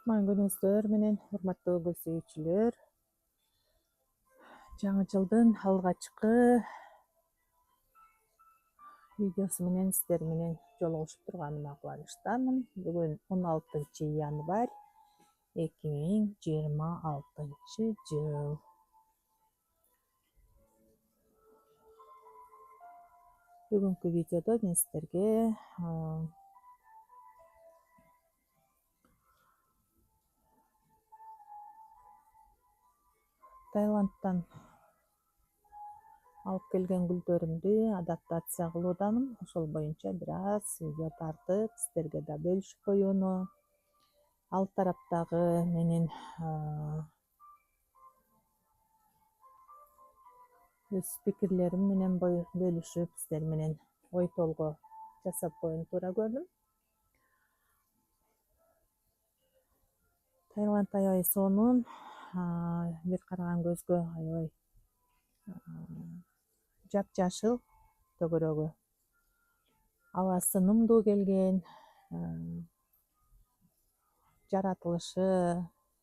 Кутман күнүңүздөр менен урматтуу көз сүйүүчүлөр. Жаңы жылдын алгачкы видеосу менен сиздер менен жолугушуп турганыма кубанычтамын. Бүгүн 16 январь 2026 жыл. Бүгүнкү видеодо мен сиздерге Таиландтан алып келген гүлдөрүмдү адаптация кылуудамын. Ошол боюнча бир аз видео тартып сиздерге да бөлүшүп коюуну, ал тараптагы менин өз пикирлерим менен бөлүшүп сиздер менен ой толгоо жасап коюуну туура көрдүм. Таиланд аябай сонун, бир караган көзгө аябай жапжашыл төгөрөгү. Абасы нымдуу келген, жаратылышы,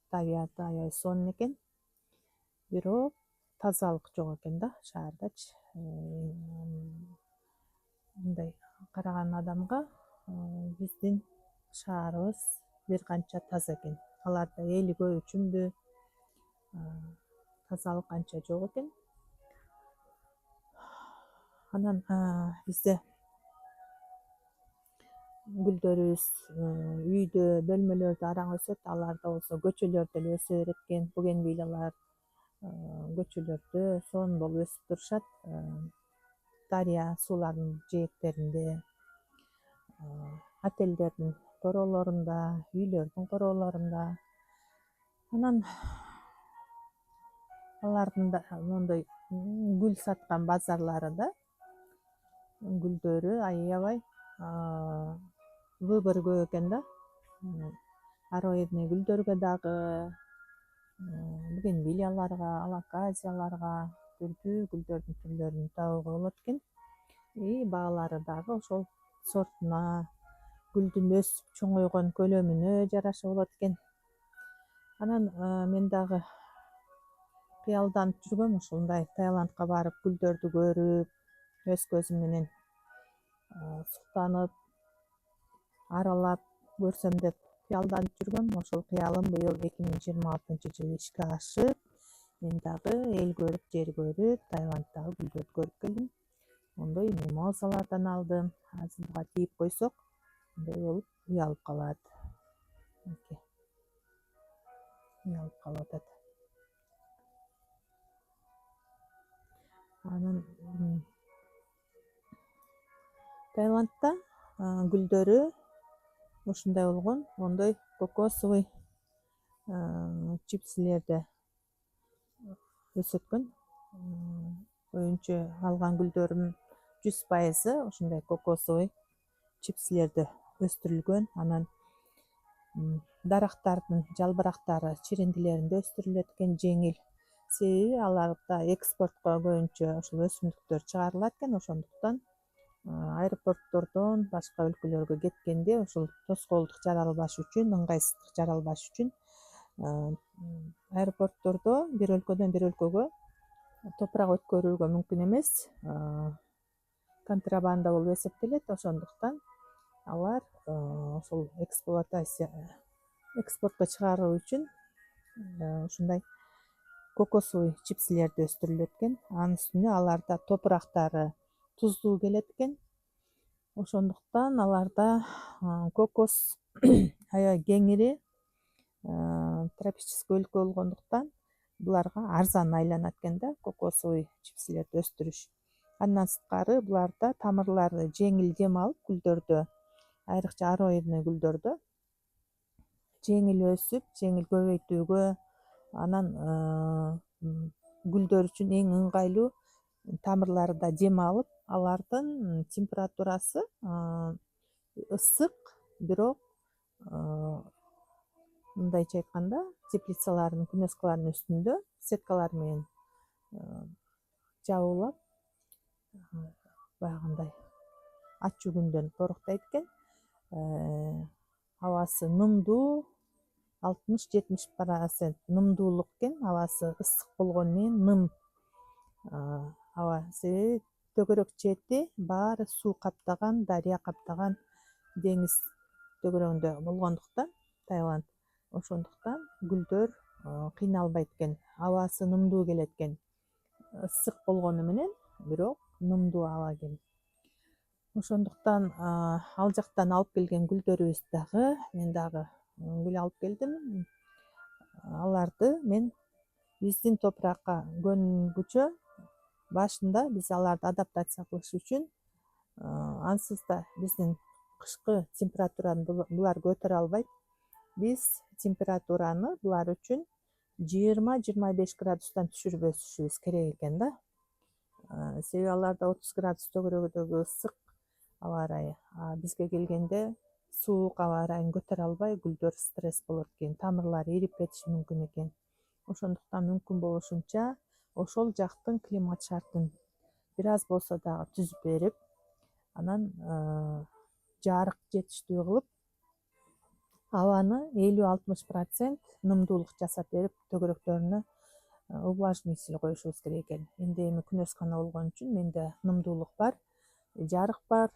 табияты аябай сонун экен. Бирок тазалык жок экен да шаардачы. Мындай караган адамга биздин шаарыбыз бир канча таза экен. Аларда элигөө үчүнбү тазалык анча жок экен. Анан бизде гүлдөрүбүз үйдө, бөлмөлөрдө араң өсөт, аларда болсо көчөлөрдө эле өсө берет экен. Бугенвилялар көчөлөрдө сонун болуп өсүп турушат. Дарыя сууларынын жээктеринде, отелдердин короолорунда, үйлөрдүн короолорунда. Анан алардын да моундай гүл саткан базарлары да гүлдөрү аябай выбор көп экен да. Ароидный гүлдөргө дагы, бугенвиляларга, алаказияларга түрдүү гүлдөрдүн түрлөрүн табууга болот экен. Баалары дагы ошол сортуна, гүлдүн өсүп чоңойгон көлөмүнө жараша болот экен. Анан мен дагы кыялданып жүргөм, ушундай Таиландка барып гүлдөрдү көрүп, өз көзүм менен суктанып, аралап көрсөм деп кыялданып жүргөм. Ошол кыялым быйыл 2026-жылы ишке ашып, мен дагы эл көрүп, жер көрүп, Таиландтагы гүлдөрдү көрүп келдим. Мондой мимозалардан алдым. Азыр буга тийип койсок, мындай болуп уялып калат. Уялып калып атат. Анан Таиландда гүлдөрү ушундай болгон, мондой кокосовый чипсилерде өсөткөн. Көбүнчө алган гүлдөрүм 100% ушундай кокосовый чипсилерде өстүрүлгөн. Анан дарактардын жалбырактары чириндилеринде өстүрүлөт экен, жеңил. Себеби аларда экспортко көбүнчө ушул өсүмдүктөр чыгарылат экен. Ошондуктан аэропорттордон башка өлкөлөргө кеткенде ушул тоскоолдук жаралбаш үчүн, ыңгайсыздык жаралбаш үчүн аэропорттордо бир өлкөдөн бир өлкөгө топурак өткөрүүгө мүмкүн эмес, контрабанда болуп эсептелет. Ошондуктан алар ошол экспортко чыгаруу үчүн ушундай кокосовый чипсилерди өстүрүлөт экен. Анын үстүнө аларда топурактары туздуу келет экен. Ошондуктан аларда кокос аябай кеңири, тропический өлкө болгондуктан буларга арзан айланат экен да кокосовый чипсилерди өстүрүш. Андан сырткары буларда тамырлары жеңил дем алып, гүлдөрдө, айрыкча ароидный гүлдөрдө жеңил өсүп, жеңил көбөйтүүгө, анан гүлдөр үчүн эң ыңгайлуу тамырлары да дем алып, алардын температурасы ысык, бирок мындайча айтканда, теплицалардын, күнөскалардын үстүндө сеткалар менен жабуулап, баягындай ачуу күндөн корктойт экен. Абасы нымдуу, 60-70% нымдуулук экен. Абасы ысык болгону менен ным аба, себеби төгөрөк чети баары суу каптаган, дарыя каптаган, деңиз төгөрөгүндө болгондуктан Таиланд, ошондуктан гүлдөр кыйналбайт экен. Абасы нымдуу келет экен. Ысык болгону менен, бирок нымдуу аба экен. Ошондуктан ал жактан алып келген гүлдөрүбүз дагы, мен дагы гүл алып келдим. Аларды мен биздин топуракка көнүгүчө башында биз аларды адаптация кылыш үчүн ансыз да биздин кышкы температураны булар көтөрө албайт. Биз температураны булар үчүн 20-25 градустан түшүрбөшүбүз керек экен да. Себеби аларда 30 градус төгөрөгүдөгү ысык аба ырайы бизге келгенде суук аба ырайын көтөрө албай, гүлдөр стресс болот экен, тамырлары ирип кетиши мүмкүн экен. Ошондуктан мүмкүн болушунча ошол жактын климат шартын бир аз болсо дагы түзүп берип, анан жарык жетиштүү кылып, абаны 50-60% нымдуулук жасап берип, төгөрөктөрүнө увлажнитель коюшубуз керек экен. Энди эми күнөскана болгон үчүн менде нымдуулук бар, жарык бар.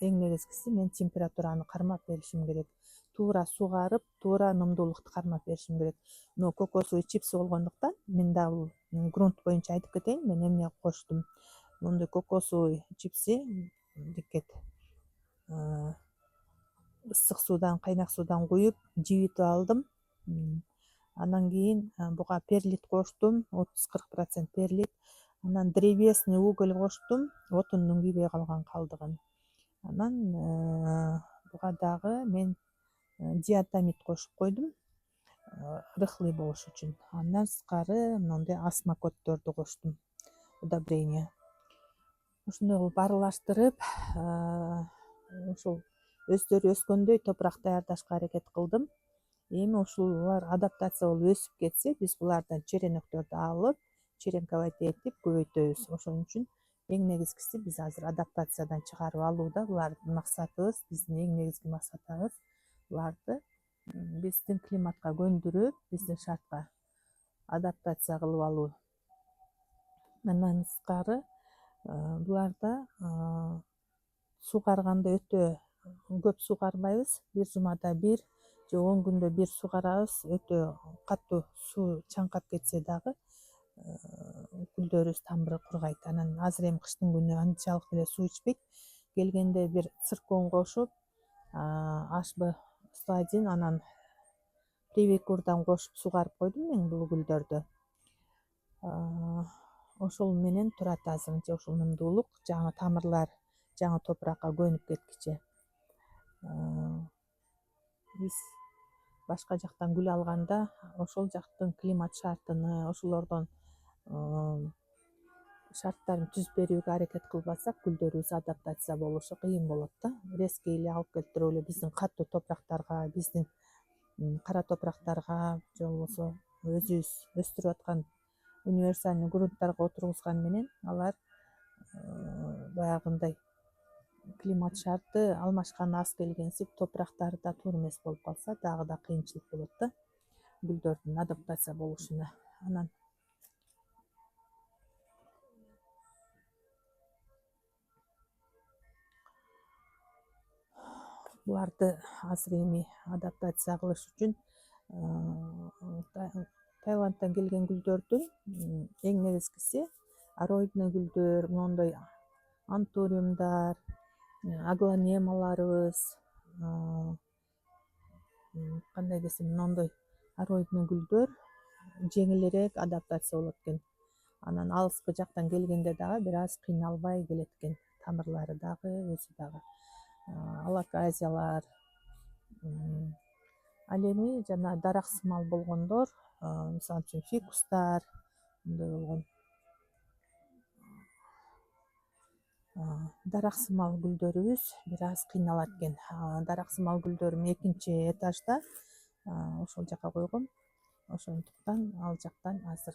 Эң негизгиси мен температураны кармап беришим керек. Туура сугарып, туура нымдуулукту кармап беришим керек. Но кокосовый чипсы болгондуктан мен дагы грунт боюнча айтып кетейин, мен эмне коштум. Мондой кокосовый чипси дикет ысык суудан, кайнак суудан куюп, жибитип алдым. Андан кийин буга перлит коштум, 30-40% перлит. Анан древесный уголь коштум, отундун күйбөй калган калдыгын. Анан буга дагы мен диатомит кошуп койдум, рыхлый болуш үчүн. Андан сырткары мондой осмокотторду коштум, удобрение. Ошондой кылып аралаштырып, ошол өздөрү өскөндөй топурак даярдашка аракет кылдым. Эми ушулар адаптация болуп өсүп кетсе, биз булардан черенокторду алып, черенковать этип көбөйтөбүз. Ошон үчүн эң негизгиси биз азыр адаптациядан чыгарып алууда. Булардын максатыбыз, биздин эң негизги максатыбыз буларды биздин климатка көндүрүп, биздин шартка адаптация кылып алуу. Андан сырткары буларда суугарганда өтө көп суугарбайбыз. Бир жумада бир же 10 күндө бир суугарабыз. Өтө катуу суу чаңкап кетсе дагы гүлдөрүбүз тамыры кургайт. Анан азыр эми кыштын күнү анчалык эле суу ичпейт. Келгенде бир циркон кошуп, H1, анан привикурдан кошуп суугарып койдум мен бул гүлдөрдү. Ошол менен турат азырынча ушул нымдуулук, жаңы тамырлар жаңы топуракка көнүп кеткиче. Биз башка жактан гүл алганда ошол жактын климат шартыны, ошолордон шарттарын түзүп берүүгө аракет кылбасак, гүлдөрүбүз адаптация болушу кыйын болот да. Резкий эле алып келтирип эле биздин катуу топурактарга, биздин кара топурактарга же болбосо өзүбүз өстүрүп аткан универсальный грунттарга отургузган менен алар баягындай климат шарты алмашкан аз келгенсип, топурактары да туура эмес болуп калса, дагы да кыйынчылык болот да гүлдөрдүн адаптация болушуна. Анан буларды азыр эми адаптация кылыш үчүн Таиландтан келген гүлдөрдүн эң негизгиси ароидный гүлдөр, мондой антуриумдар, аглонемаларыбыз, кандай десем, мондой ароидный гүлдөр жеңилирээк адаптация болот экен. Анан алыскы жактан келгенде дагы бир аз кыйналбай келет экен, тамырлары дагы, өзү дагы. Алаказиялар, ал эми жана дараксымал болгондор, мисалы үчүн фикустар, мындай болгон дараксымал гүлдөрүбүз бир аз кыйналат экен. Дараксымал гүлдөрүм экинчи этажда, ошол жака койгом. Ошондуктан ал жактан азыр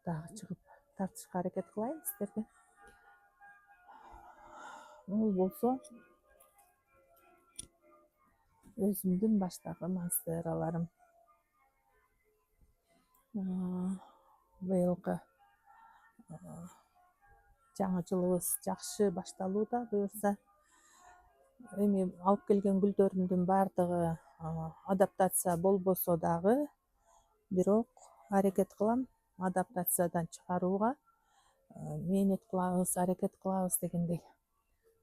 дагы чыгып тартышка аракет кылайын сиздерге. Бул болсо өзүмдүн баштагы монстераларым. Быйылкы жаңы жылыбыз жакшы башталууда буюрса. Эми алып келген гүлдөрүмдүн баардыгы адаптация болбосо дагы, бирок аракет кылам адаптациядан чыгарууга. Мээнет кылабыз, аракет кылабыз дегендей.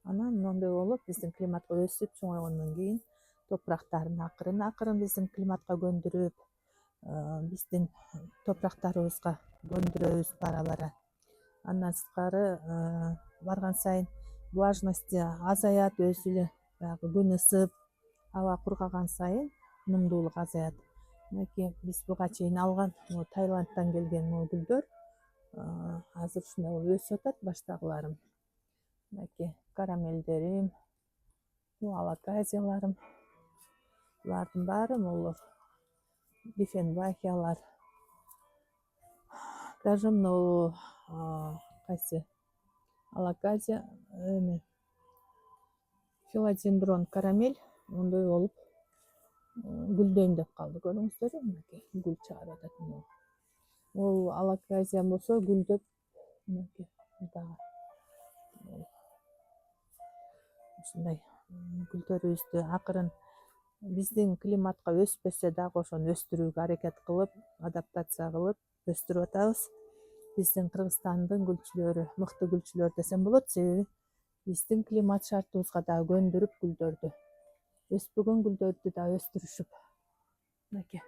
Анан мондой болуп, биздин климатка өсүп чоңойгондон кийин топурактарын акырын биздин климатка көндүрүп, биздин топурактарыбызга көндүрөбүз бара бара. Андан сырткары барган сайын влажности азаят, өзү эле баягы күн ысып, аба кургаган сайын нымдуулук азаят. Мынакей биз буга чейин алган Таиландтан келген гүлдөр азыр ушундай болуп өсүп атат баштагыларым. Мынакей карамелдерим, алаказияларым. Булардын баары могулор дифенбахиялар. Даже мына кайсы алаказия, филодендрон карамель мондой болуп гүлдөйм деп калды. Көрүңүздөрбү, мынакей гүл чыгарып атат. Бул алаказия болсо гүлдөп, мынакей дагы ушундай гүлдөрүбүздү акырын биздин климатка өспөсө дагы ошону өстүрүүгө аракет кылып, адаптация кылып өстүрүп атабыз. Биздин Кыргызстандын гүлчүлөрү мыкты гүлчүлөр десем болот, себеби биздин климат шартыбызга дагы көндүрүп гүлдөрдү, өспөгөн гүлдөрдү да өстүрүшүп. Мынакей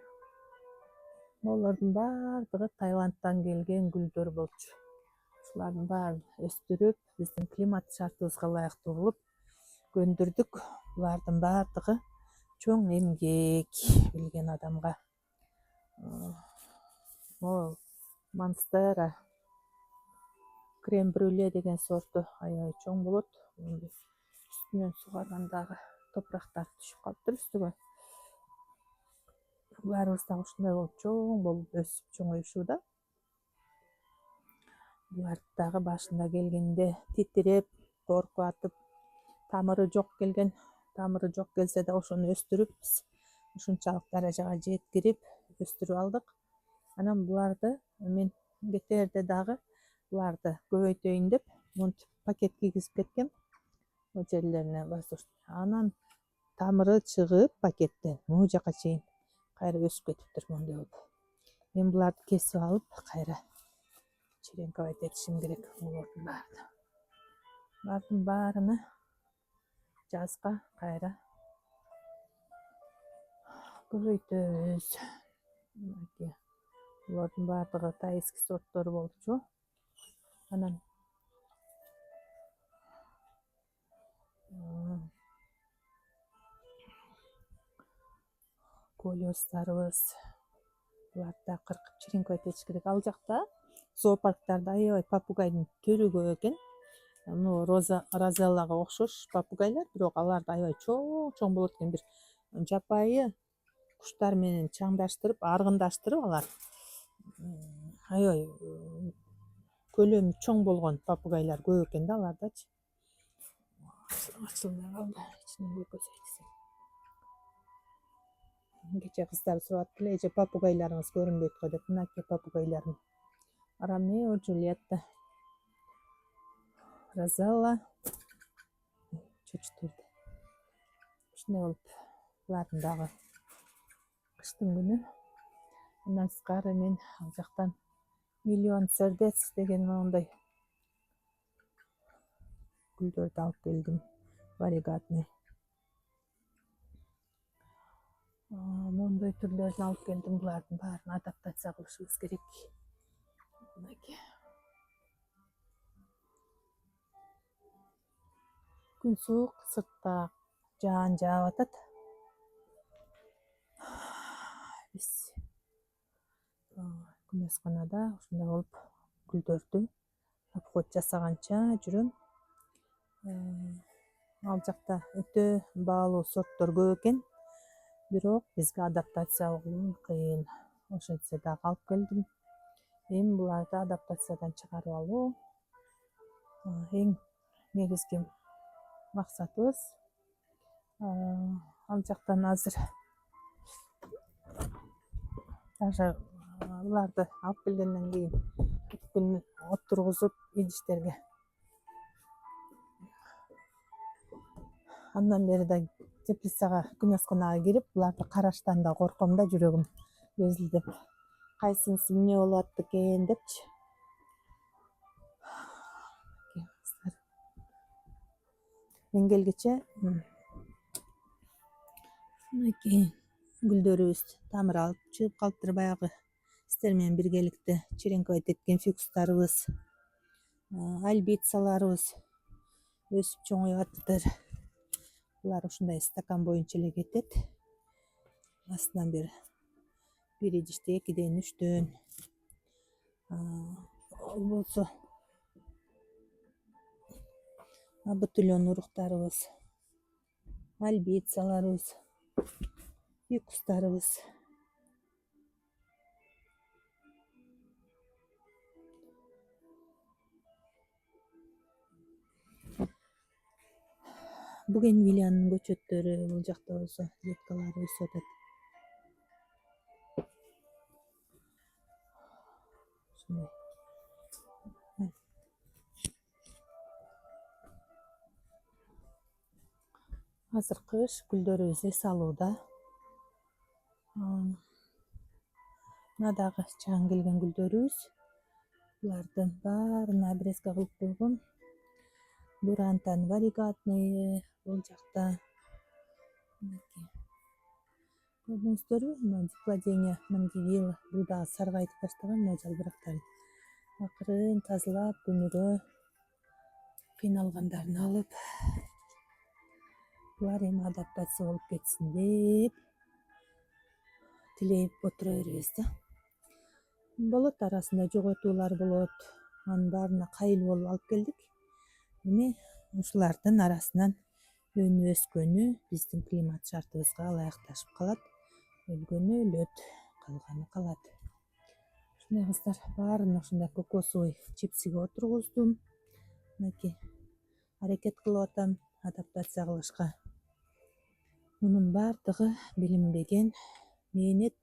могулордун баардыгы Таиландтан келген гүлдөр болчу. Ушулардын баарын өстүрүп, биздин климат шартыбызга ылайыктуу кылып көндүрдүк. Булардын баардыгы чоң эмгек билген адамга. Могу монстера крем брюле деген сорту аябай чоң болот. Үстүнөн сугаргандагы топурактар түшүп калыптыр үстүгө. Баарыбыз дагы ушундай болуп чоң болуп өсүп чоңоюшууда. Булар дагы башында келгенде титиреп, коркуп атып, тамыры жок келсе да ошону өстүрүп, биз ушунчалык даражага жеткирип өстүрүп алдык. Анан буларды мен кетээрде дагы буларды көбөйтөйүн деп монтип пакет кийгизип кеткем жерлерине воздушный. Анан тамыры чыгып пакеттен могу жака чейин кайра өсүп кетиптир мондой болуп. Мен буларды кесип алып, кайра черенковать этишим керек булардын баарын. Булардын баарыны жазга кайра көбөйтөбүз. Мынакей булардын баардыгы тайский сорттору болчу. Анан колёстарыбыз, буларды да кыркып черенковать этиш керек. Ал жакта зоопарктарда аябай попугайдын түрү көп экен. Мына розеллага окшош попугайлар, бирок алар да аябай чоң болот экен. Бир жапайы куштар менен чаңдаштырып, аргындаштырып алар. Аябай көлөмү чоң болгон попугайлар көп экен да алардачы. Ачылбай калды. Ичинен көргөзөйт десем. Кечээ кыздар сурап эле, эже попугайларыңыз көрүнбөйт го деп. Мынакей попугайларым. Ромео, Джульетта, Розелла, чөчтөрдү. Ушундай болуп, булардын дагы кыштын күнү. Андан сырткары мен ал жактан миллион сердец деген моундай гүлдөрдү алып келдим. Варигатный. Моундай түрлөрүн алып келдим. Булардын баарын адаптация кылышыбыз керек. Мынакей. Күн суук, сыртта жаан жаап атат. Биз күнөсканада ушундай болуп гүлдөрдү обход жасаганча жүрөм. Ал жакта өтө баалуу сорттор көп экен. Бирок бизге адаптация кылуу кыйын. Ошентсе дагы алып келдим. Эми буларды адаптациядан чыгарып алуу эң негизги максатыбыз. ал жактан азыр даже буларды алып келгенден кийин 2 күн отургузуп идиштерге. Андан бери да теплицага күн асканага кирип, буларды караштан да корком да, жүрөгүм безилдеп. Кайсынысы эмне болуп атты экен депчи. Мен келгиче мынакей гүлдөрүбүз тамыр алып чыгып калыптыр, баягы сиздер менен биргеликте черенковать эткен фикустарыбыз, альбицаларыбыз өсүп чоңоюп атыптыр. Булар ушундай стакан боюнча эле кетет. Астынан бери 1 идиште 2ден 3дөн. Болсо бутылен уруктарыбыз, альбицаларыбыз, фикустарыбыз. Бугенвилиянын көчөттөрү бул жакта болсо веткалары өсүп атат. Азыр кыш, гүлдөрүбүз эс алууда. Мына дагы чаң келген гүлдөрүбүз. Булардын баарына обрезка кылып койгом. Дурантан варигатные бул жакта. Көрдүңүздөрбү? Мына дикладения мангивила. Бул дагы саргайтып баштаган мына жалбырактарын. Акырын тазалап, күнүгө кыйналгандарын алып, булар эми адаптация болуп кетсин деп тилейп отура беребиз да. Болот арасында жоготуулар болот. Анын баарына кайыл болуп алып келдик. Эми ушулардын арасынан өнүп өскөнү биздин климат шартыбызга ылайыкташып калат. Өлгөнү өлөт, калганы калат. Ушундай кыздар, баарын ушундай кокосовый чипсиге отургуздум. Мынакей аракет кылып атам адаптация кылышка. Мунун баардыгы билинбеген мээнет,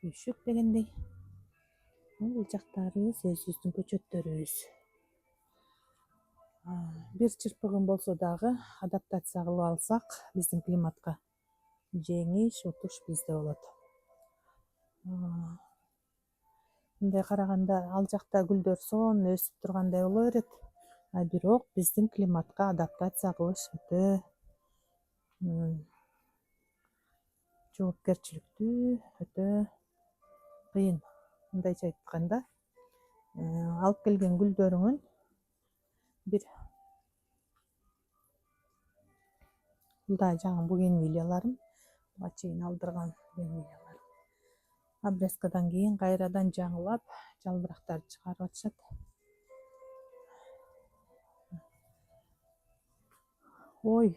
күйшүк дегендей. Бул жактарыбыз өзүбүздүн көчөттөрүбүз. Бир чырпыгын болсо дагы адаптация кылып алсак, биздин климатка жеңиш, утуш бизде болот. Мындай караганда ал жакта гүлдөр сонун өсүп тургандай боло берет. Бирок биздин климатка адаптация кылыш өтө жоопкерчиликтүү, өтө кыйын. Мындайча айтканда, алып келген гүлдөрүңүн бир бул да жаңы бугенвилияларым, буга чейин алдырган бугенвилияларым. Обрезкадан кийин кайрадан жаңылап, жалбырактарды чыгарып атышат. Ой,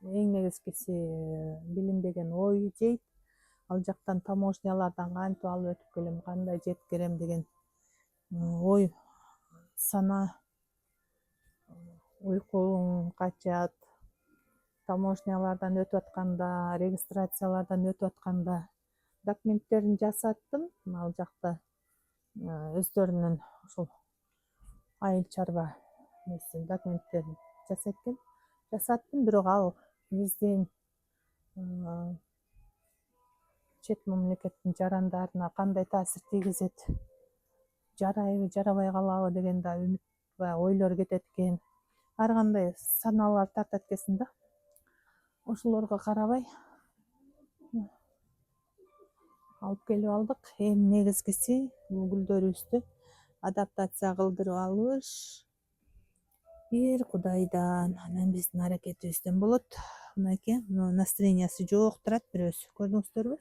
эң негизгиси билинбеген ой жейт. Ал жактан таможнялардан кантип алып өтүп келем, кандай жеткирем деген ой, сана, уйкуң качат. Таможнялардан өтүп атканда, регистрациялардан өтүп атканда документтерин жасаттым. Ал жакта өздөрүнүн ушул айыл чарба документтерин жасаттым, бирок ал биздин чет мамлекеттин жарандарына кандай таасир тийгизет, жарайбы, жарабай калабы деген да үмүт баягы ойлор кетет экен. Ар кандай санаалар тартат экенсиң да. Ошолорго карабай алып келип алдык. Эми негизгиси бул гүлдөрүбүздү адаптация кылдырып алыш. Бир Кудайдан, анан биздин аракетибизден болот. Мынакей, настроениясы жок турат бирөөсү. Көрдүңүздөрбү?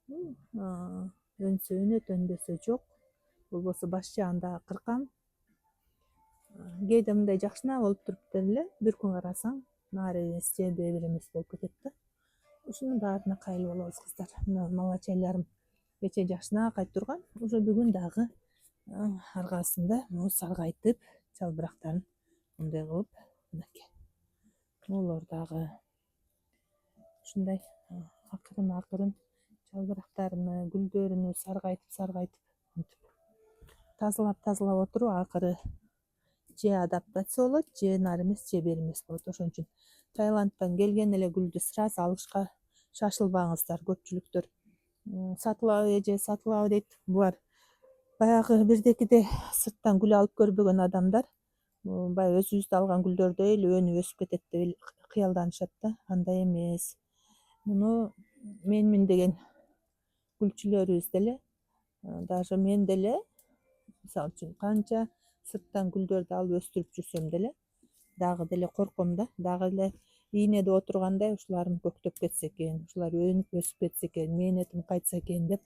Өнсө өнөт, өнбөсө жок. Болбосо баш жагын дагы кыркам. Кээде мындай жакшынакы болуп туруп деле бир күн карасаң, нары эмес же бир эмес болуп кетет да. Ушунун баарына кайыл болобуз кыздар. Мына малачайларым кече жакшынакы айтып турган, уже бүгүн дагы аргасында саргайтып, жалбырактарын мындай кылып, мынакей. Олор дагы ушундай акырын жалбырактарыны, гүлдөрүнү саргайтып тазалап отуруп акыры же адаптация болот, же нары эмес, же бери эмес болот. Ошон үчүн Таиландтан келген эле гүлдү сразу алышка шашылбаңыздар. Көпчүлүктөр сатылабы дейт. Булар баягы бирдекиде сырттан гүл алып көрбөгөн адамдар баягы өзүбүздө алган гүлдөрдөй эле өнүп өсүп кетет деп кыялданышат да. Андай эмес. Муну менмин деген гүлчүлөрүбүз деле, даже мен деле мисалы үчүн канча сырттан гүлдөрдү алып өстүрүп жүрсөм деле дагы деле корком да. Дагы эле ийнеде отургандай ушуларым көктөп кетсе экен, ушулар өнүп өсүп кетсе экен, мээнетим кайтса экен деп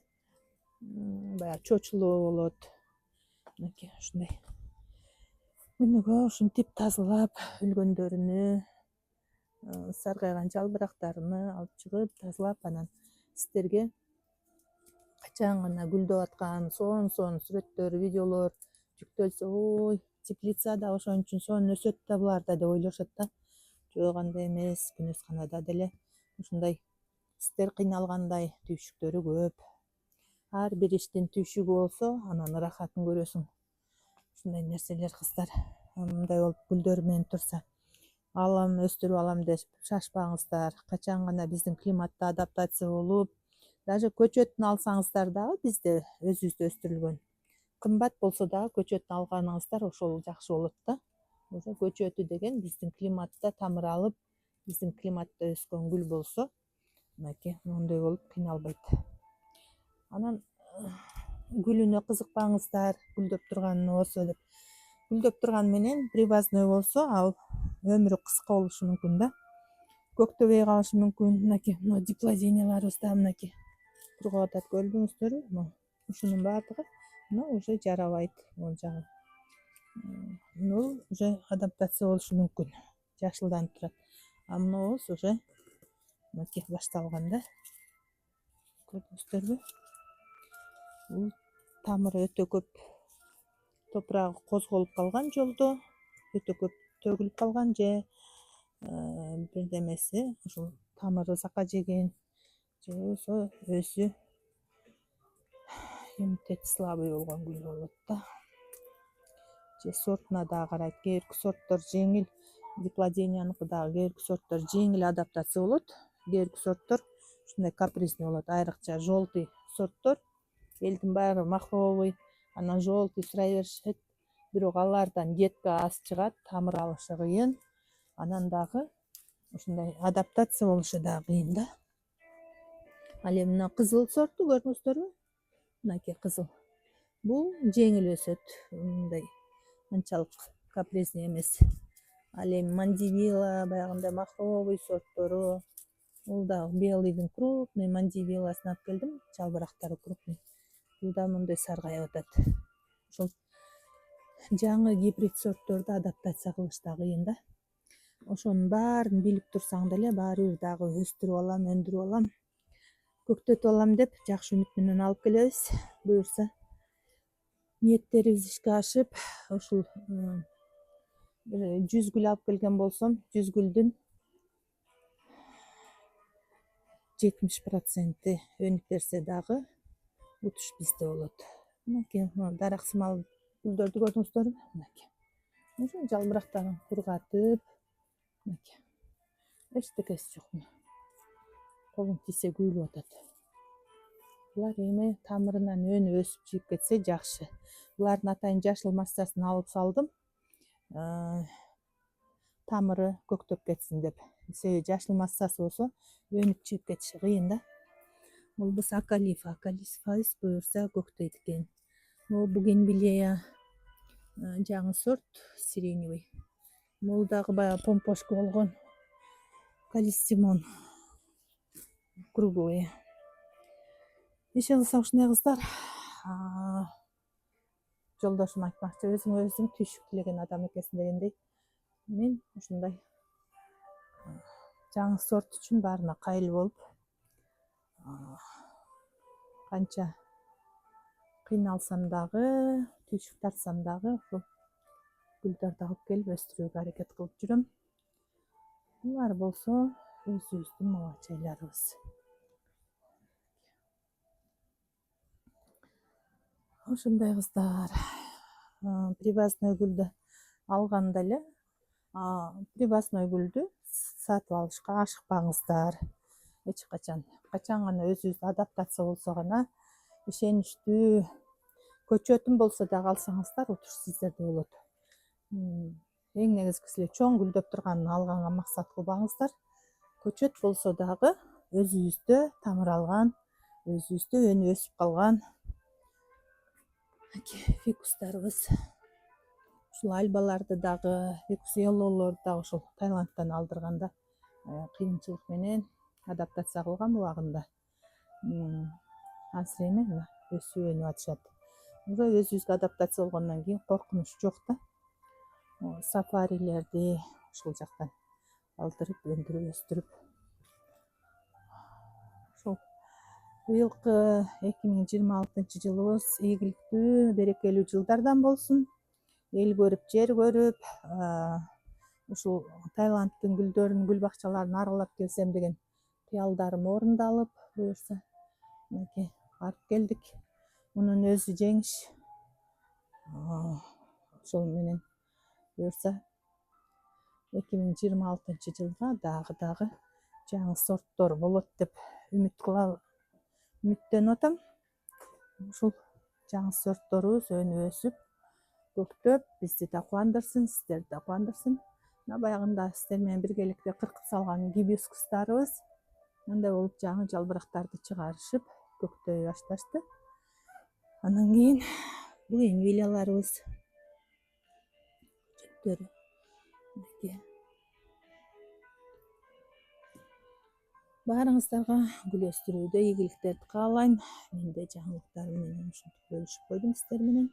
баягы чочулуу болот. Мынакей ушундай күнүгө ушинтип тазалап өлгөндөрүнү, саргайган жалбырактарыны алып чыгып тазалап анан сиздерге качан гана гүлдөп аткан сонун сүрөттөр, видеолор жүктөлсө, ой, теплицада ошон үчүн сонун өсөт да булар да деп ойлошот да. Жок, андай эмес. Күнөсканада деле ушундай сиздер кыйналгандай түйшүктөрү көп. Ар бир иштин түйшүгү болсо, анан ырахатын көрөсүң. Ушундай нерселер кыздар. Мындай болуп гүлдөр менен турса, алам, өстүрүп алам деп шашпаңыздар. Качан гана биздин климатта адаптация болуп, даже көчөтүн алсаңыздар дагы бизде өзүбүздө өстүрүлгөн. Кымбат болсо дагы көчөтүн алганыңыздар ошол жакшы болот да. Ошо көчөтү деген биздин климатта тамыр алып, биздин климатта өскөн гүл болсо, мынакей мондой болуп кыйналбайт. Анан гүлүнө кызыкпаңыздар, гүлдөп турганы болсо деп. Гүлдөп турган менен привозной болсо, ал өмүрү кыска болушу мүмкүн да. Көктөбөй калышы мүмкүн. Мынакей диплозенияларыбыз да мынакей кургап атат, көрдүңүздөрбү? Ушунун баардыгы уже жарабайт. Могул жагы. Уже адаптация болушу мүмкүн. Жашылданып турат. А мынобуз уже мынакей башталган да. Көрдүңүздөрбү? Бул тамыры өтө көп, топурагы козголуп калган жолдо, өтө көп төгүлүп калган же бирдемеси ушул тамыры сака жеген же болбосо өзү иммунитети слабый болгон гүл болот да. Же сортуна дагы карайт. Кээ бирки сорттор жеңил, диплоденияныкы дагы кээ бирки сорттор жеңил адаптация болот. Кээ бирки сорттор ушундай капризный болот. Айрыкча желтый сорттор элдин баары махровый, анан желтый сурай беришет. Бирок алардан детка аз чыгат, тамыр алышы кыйын. Анан дагы ушундай адаптация болушу дагы кыйын да. Ал эми мына кызыл сорту көрдүңүздөрбү? Мынакей кызыл. Бул жеңил өсөт. Мындай анчалык капризный эмес. Ал эми мандибила, баягындай махровый сорттору, бул дагы белыйдын крупный мандибиласын алып келдим, жалбырактары крупный. Бул да мындай саргайып атат. Ошол жаңы гибрид сортторду адаптация кылыш да кыйын да. Ошонун баарын билип турсаң деле, баары бир дагы өстүрүп алам, өндүрүп алам, көктөтүп алам деп жакшы үмүт менен алып келебиз. Буюрса ниеттерибиз ишке ашып, ушул 100 гүл алып келген болсом, 100 гүлдүн 70% өнүп берсе дагы утуш бизде болот. Мынакей дараксымал гүлдөрдү көрдүңүздөрбү? Мынакей. Ошо жалбырактарын кургатып, мынакей. Эчтекеси жок. Колуң тийсе күйүлүп атат. Булар эми тамырынан өнүп өсүп жип кетсе жакшы. Булардын атайын жашыл массасын алып салдым. Тамыры көктөп кетсин деп. Себеби жашыл массасы болсо өнүп жип кетиши кыйын да. Болбосо акалифа буюрса көктөйт экен. Бугенвилия жаңы сорт сиреневый. Бул дагы баягы помпошка болгон калиссимон круглый. Иши кылса ушундай кыздар. Жолдошум айтмакчы, өзүң түйшүк тилеген адам экенсиң дегендей. Мен ушундай жаңы сорт үчүн баарына кайыл болуп, канча кыйналсам дагы, түйшүк тартсам дагы ушул гүлдөрдү алып келип өстүрүүгө аракет кылып жүрөм. Булар болсо өзүбүздүн мала чайларыбыз. Ушундай кыздар. Привозной гүлдү алганда эле привозной гүлдү сатып алышка ашыкпаңыздар. Эч качан гана өзүбүз адаптация болсо гана ишеничтүү көчөтүн болсо дагы алсаңыздар утур сиздерде болот. Эң негизгиси чоң гүлдөп турганын алганга максат кылбаңыздар. Көчөт болсо дагы өзүбүздө тамыр алган, өзүбүздө өнүп өсүп калган фикустарыбыз. Ушул альбаларды дагы, фикус yellow'лорду дагы ушул Таиландтан алдырганда кыйынчылык менен адаптация кылгам убагында. Азыр эми мына өсүп өнүп атышат. Уже өзүбүзгө адаптация болгондон кийин коркунуч жок да. Сафарилерди ушул жактан алдырып, өндүрүп, өстүрүп. Ушул быйылкы 2026-жылыбыз ийгиликтүү, берекелүү жылдардан болсун. Эл көрүп, жер көрүп, ушул Таиландтын гүлдөрүн, гүл бакчаларын аралап келсем деген кыялдарым орундалып, буюрса мынакей барып келдик. Мунун өзү жеңиш. Ошол менен буюрса 2026-жылга дагы жаңы сорттор болот деп үмүттөнүп атам. Ушул жаңы сортторубуз өнүп өсүп, көктөп, бизди да кубандырсын, сиздерди да кубандырсын. Баягында сиздер менен биргеликте кыркып салган гибискустарыбыз андай болуп жаңы жалбырактарды чыгарышып, көктөй башташты. Андан кийин бугенвилияларыбыз чөптөрү баарыңыздарга гүл өстүрүүдө ийгиликтерди каалайм. Мен де жаңылыктар менен ушинтип бөлүшүп койдум сиздер менен.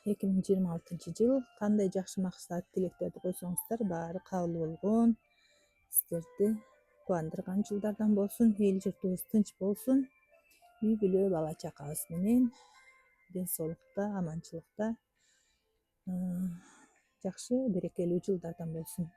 2026-жыл кандай жакшы максат тилектерди койсоңуздар баары кабыл болгон, сиздерди кубандырган жылдардан болсун. Эл журтубуз тынч болсун. Үй бүлө, бала чакабыз менен ден соолукта, аманчылыкта жакшы, берекелүү жылдардан болсун.